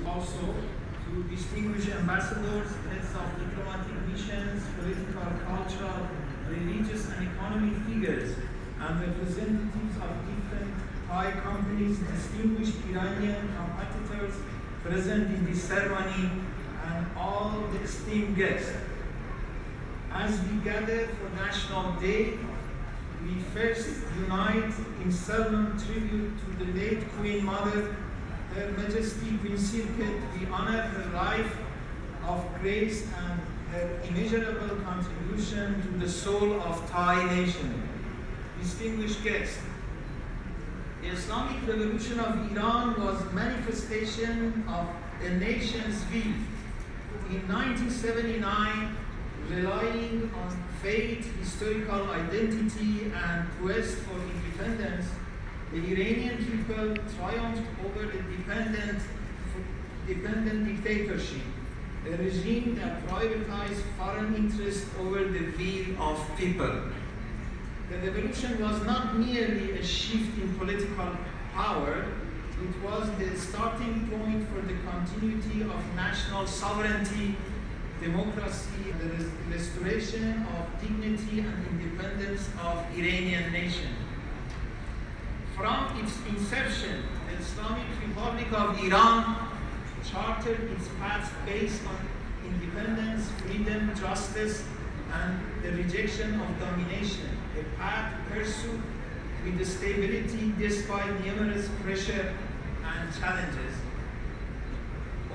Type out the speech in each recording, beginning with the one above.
also to distinguished ambassadors, heads of diplomatic missions, political, cultural, religious, and economic figures, and representatives of different Thai companies, distinguished Iranian compatriots present in this ceremony, and all the esteemed guests. As we gather for National Day, we first unite in solemn tribute to the late Queen Mother, Her Majesty Queen Sirikit. We honor her life of grace and her immeasurable contribution to the soul of Thai nation. Distinguished guests, the Islamic Revolution of Iran was a manifestation of a nation's will. In 1979, relying on faith, historical identity, and quest for independence, the Iranian people triumphed over the dependent dictatorship, a regime that prioritized foreign interests over the will of people. The revolution was not merely a shift in political power, it was the starting point for the continuity of national sovereignty, democracy, and the restoration of dignity and independence of Iranian nation. From its inception, the Islamic Republic of Iran charted its path based on independence, freedom, justice, and the rejection of domination, a path pursued with stability despite numerous pressure and challenges.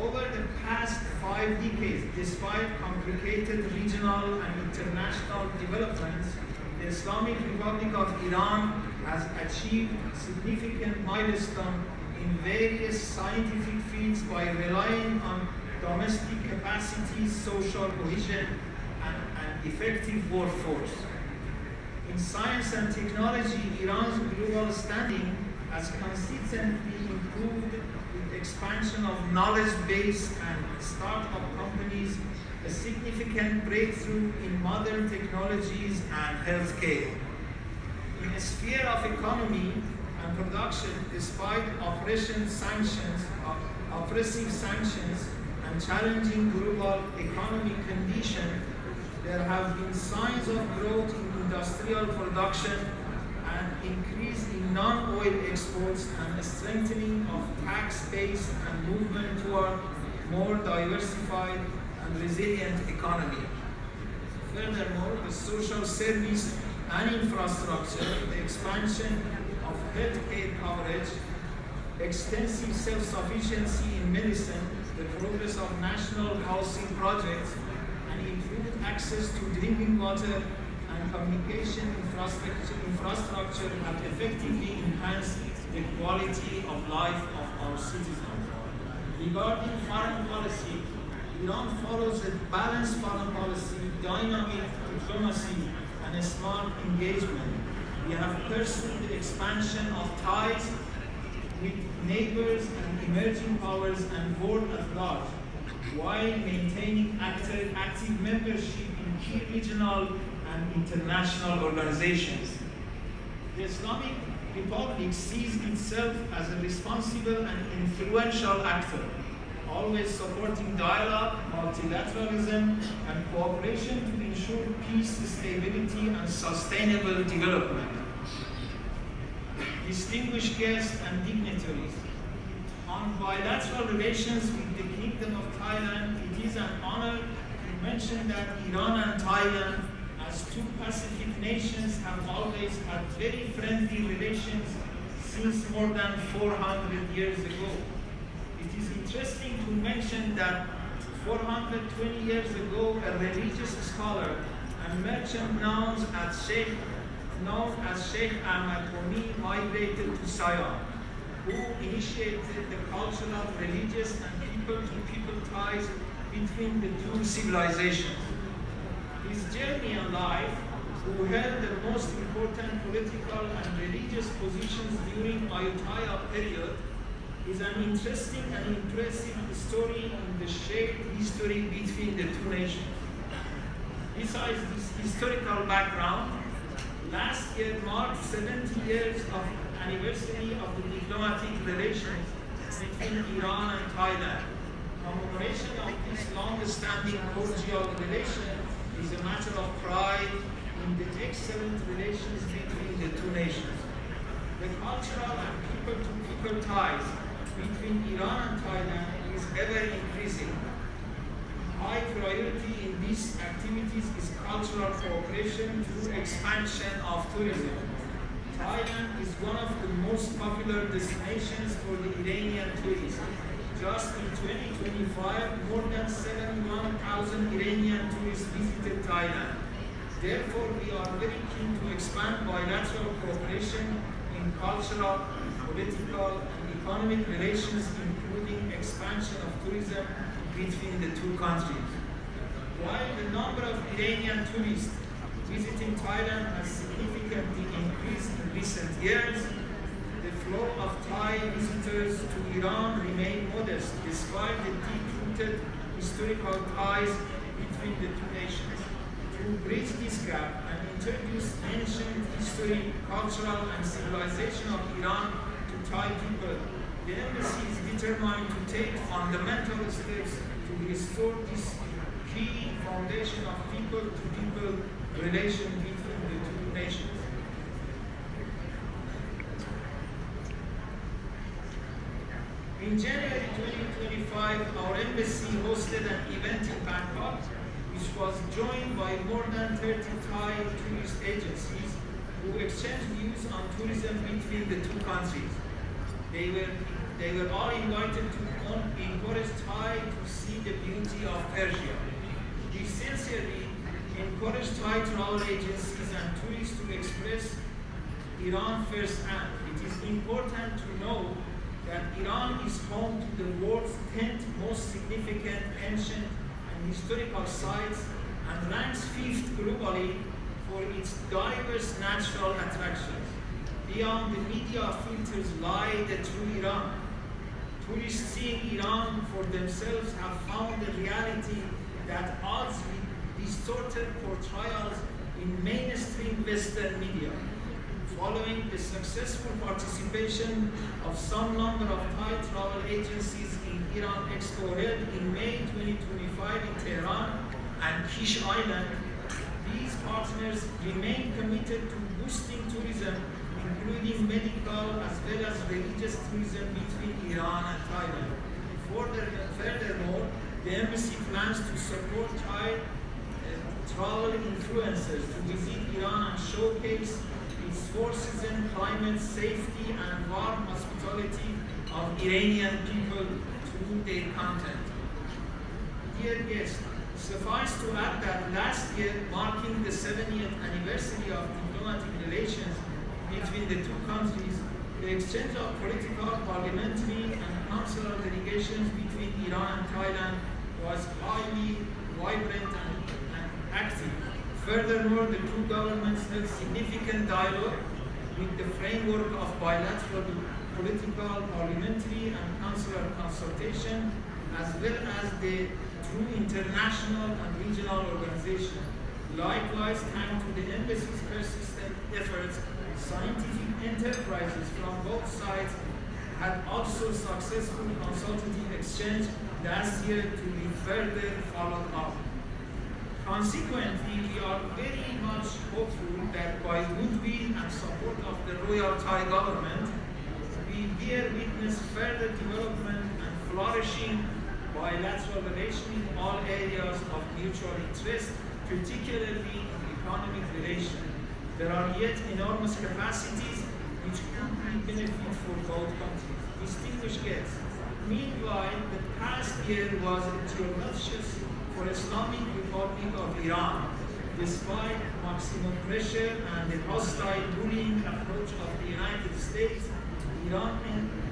Over the past 5 decades, despite complicated regional and international developments, the Islamic Republic of Iran has achieved significant milestones in various scientific fields by relying on domestic capacities, social cohesion, and an effective workforce. In science and technology, Iran's global standing has consistently improved with expansion of knowledge base and startup companies, a significant breakthrough in modern technologies and healthcare. In the sphere of economy and production, despite oppressive sanctions and challenging global economic conditions, there have been signs of growth in industrial production and increase in non-oil exports and a strengthening of tax base and movement toward more diversified and resilient economy. Furthermore, the social service and infrastructure, the expansion of healthcare coverage, extensive self-sufficiency in medicine, the progress of national housing projects, and improved access to drinking water and communication infrastructure have effectively enhanced the quality of life of our citizens. Regarding foreign policy, Iran follows a balanced foreign policy, dynamic diplomacy, and a smart engagement. We have pursued the expansion of ties with neighbors and emerging powers and world at large, while maintaining active membership in key regional and international organizations. The Islamic Republic sees itself as a responsible and influential actor, always supporting dialogue, multilateralism, and cooperation to ensure peace, stability, and sustainable development. Distinguished guests and dignitaries, on bilateral relations with the Kingdom of Thailand, it is an honor to mention that Iran and Thailand, as two Pacific nations, have always had very friendly relations since more than 400 years ago. It is interesting to mention that 420 years ago, a religious scholar and merchant known as Sheikh Ahmad Qami migrated to Siam, who initiated the cultural, religious, and people-to-people ties between the two civilizations. His journey in life, who held the most important political and religious positions during Ayutthaya period, is an interesting and impressive story in the shared history between the two nations. Besides this historical background, last year marked 70 years of anniversary of the diplomatic relations between Iran and Thailand. Commemoration of this long-standing cordial relation is a matter of pride in the excellent relations between the two nations. The cultural and people-to-people ties between Iran and Thailand is ever increasing. High priority in these activities is cultural cooperation through expansion of tourism. Thailand is one of the most popular destinations for the Iranian tourists. Just in 2025, more than 71,000 Iranian tourists visited Thailand. Therefore, we are very keen to expand bilateral cooperation in cultural, political, and economic relations, including expansion of tourism between the two countries. While the number of Iranian tourists visiting Thailand has significantly increased in recent years, the flow of Thai visitors to Iran remain modest despite the deep-rooted historical ties between the two nations. To bridge this gap and introduce ancient history, cultural, and civilization of Iran to Thai people, the embassy is determined to take fundamental steps to restore this key foundation of people-to-people relation between the two nations. In January 2025, our embassy hosted an event in Bangkok, which was joined by more than 30 Thai tourist agencies who exchanged views on tourism between the two countries. They were all invited to encourage Thai to see the beauty of Persia. We sincerely encourage Thai travel agencies and tourists to express Iran firsthand. It is important to know that Iran is home to the world's 10th most significant ancient and historical sites and ranks 5th globally for its diverse natural attractions. Beyond the media filters lie the true Iran. Tourists seeing Iran for themselves have found a reality that odds with distorted portrayals in mainstream Western media. Following the successful participation of some number of Thai travel agencies in Iran Expo held in May 2025 in Tehran and Kish Island, these partners remain committed to boosting tourism, including medical as well as religious tourism between Iran and Thailand. Furthermore, the embassy plans to support Thai travel influencers to visit Iran and showcase its forces in climate safety and warm hospitality of Iranian people through their content. Dear guests, suffice to add that last year, marking the 70th anniversary of diplomatic relations between the two countries, the exchange of political, parliamentary, and consular delegations between Iran and Thailand was highly vibrant and active. Furthermore, the two governments held significant dialogue with the framework of bilateral political, parliamentary, and consular consultation, as well as the through international and regional organization. Likewise, thanks to the embassy's persistent efforts, scientific enterprises from both sides had also successful consultative exchange last year to be further followed up. Consequently, we are very much hopeful that by goodwill and support of the Royal Thai government, we bear witness further development and flourishing bilateral relations in all areas of mutual interest, particularly in economic relations. There are yet enormous capacities which could be benefit for both countries. Distinguished guests, meanwhile, the past year was tumultuous for Islamic Republic of Iran. Despite maximum pressure and the hostile bullying approach of the United States, Iran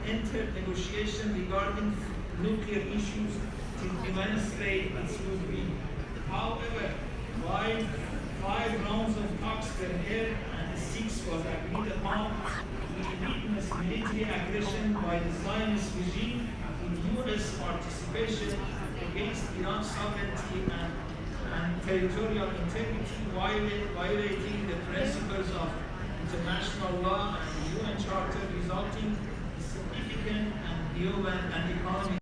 entered negotiations regarding nuclear issues to demonstrate its goodwill. However, while 5 rounds of talks were held and 6 was agreed upon, we witnessed military aggression by the Zionist regime with U.S. participation against Iran's sovereignty and territorial integrity, violating the principles of international law and the UN Charter, resulting in significant and human and economic